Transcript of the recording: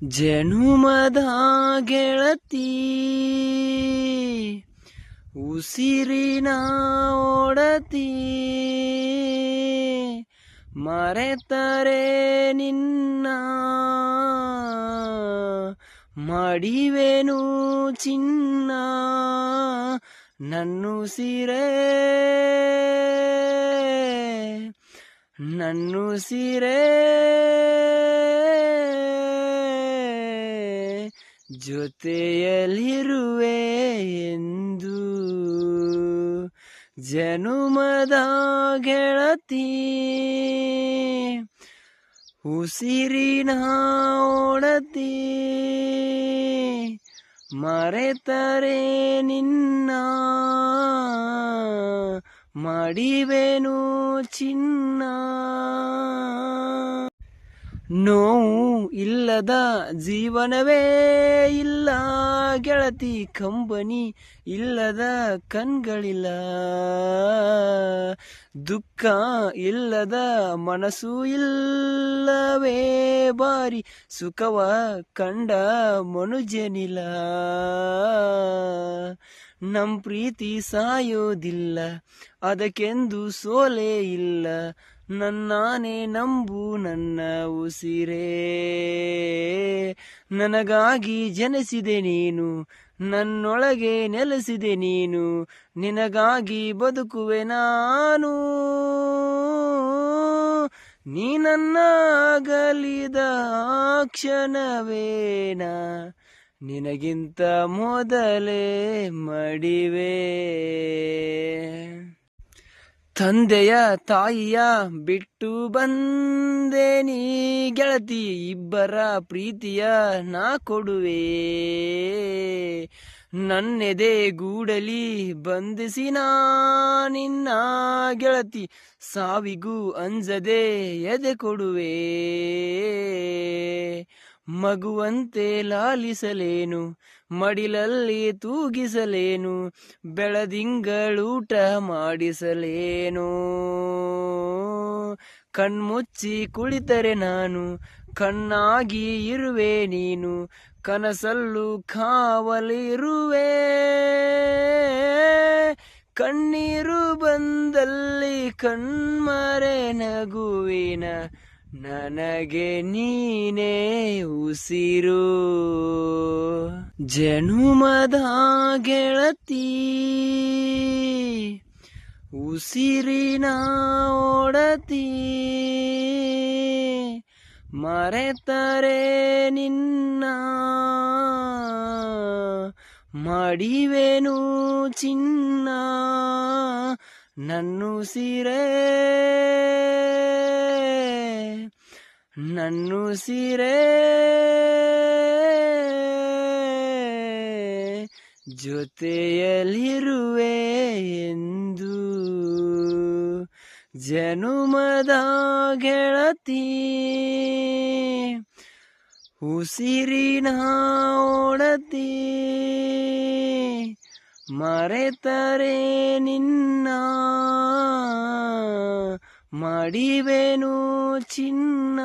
ಜನುಮದ ಗೆಳತಿ ಉಸಿರಿನ ಒಡತಿ ಮರೆತರೆ ನಿನ್ನ ಮಾಡಿವೆನು ಚಿನ್ನ ನನ್ನುಸಿರೇ ಜೊತೆಯಲ್ಲಿರುವೆ ಎಂದು ಜನುಮದ ಗೆಳತಿ ಉಸಿರಿನ ಒಡತಿ ಮರೆತರೆ ನಿನ್ನ ಮಾಡಿವೆನು ಚಿನ್ನ. ನೋವು ಇಲ್ಲದ ಜೀವನವೇ ಇಲ್ಲ ಗೆಳತಿ, ಕಂಬನಿ ಇಲ್ಲದ ಕಣ್ಗಳಿಲ್ಲ, ದುಃಖ ಇಲ್ಲದ ಮನಸ್ಸು ಇಲ್ಲವೇ ಬಾರಿ ಸುಖವ ಕಂಡ ಮನುಜನಿಲ್ಲ. ನಮ್ ಪ್ರೀತಿ ಸಾಯೋದಿಲ್ಲ, ಅದಕ್ಕೆಂದು ಸೋಲೆ ಇಲ್ಲ, ನನ್ನಾನೇ ನಂಬು ನನ್ನ ಉಸಿರೇ. ನನಗಾಗಿ ಜನಿಸಿದೆ ನೀನು, ನನ್ನೊಳಗೆ ನೆಲೆಸಿದೆ ನೀನು, ನಿನಗಾಗಿ ಬದುಕುವೆ ನಾನು. ನೀ ನನ್ನ ಅಗಲಿದ ಕ್ಷಣವೇನ ನಿನಗಿಂತ ಮೊದಲೇ ಮಡಿವೆ. ತಂದೆಯ ತಾಯಿಯ ಬಿಟ್ಟು ಬಂದೆ ನೀ ಗೆಳತಿ, ಇಬ್ಬರ ಪ್ರೀತಿಯ ನಾ ಕೊಡುವೆ. ನನ್ನೆದೆ ಗೂಡಲಿ ಬಂಧಿಸಿ ನಿನ್ನ ಗೆಳತಿ, ಸಾವಿಗೂ ಅಂಜದೆ ಎದೆ ಕೊಡುವೆ. ಮಗುವಂತೆ ಲಾಲಿಸಲೇನು, ಮಡಿಲಲ್ಲಿ ತೂಗಿಸಲೇನು, ಬೆಳದಿಂಗಳೂಟ ಮಾಡಿಸಲೇನು. ಕಣ್ಮುಚ್ಚಿ ಕುಳಿತರೆ ನಾನು ಕಣ್ಣಾಗಿ ಇರುವೆ ನೀನು, ಕನಸಲ್ಲೂ ಕಾವಲಿರುವೆ. ಕಣ್ಣೀರು ಬಂದಲ್ಲಿ ಕಣ್ಮರೆ ನಗುವಿನ, ನನಗೆ ನೀನೇ ಉಸಿರು. ಜನುಮದ ಗೆಳತಿ ಉಸಿರಿನ ಒಡತಿ ಮರೆತರೆ ನಿನ್ನ ಮಾಡಿವೆನು ಚಿನ್ನ ನನ್ನುಸಿರೇ ಜೊತೆಯಲ್ಲಿರುವೆ ಎಂದು ಜನುಮದ ಗೆಳತಿ ಉಸಿರಿನ ಒಡತಿ ಮರೆತರೆ ನಿನ್ನ ಮಾಡಿವೆನು ಚಿನ್ನ.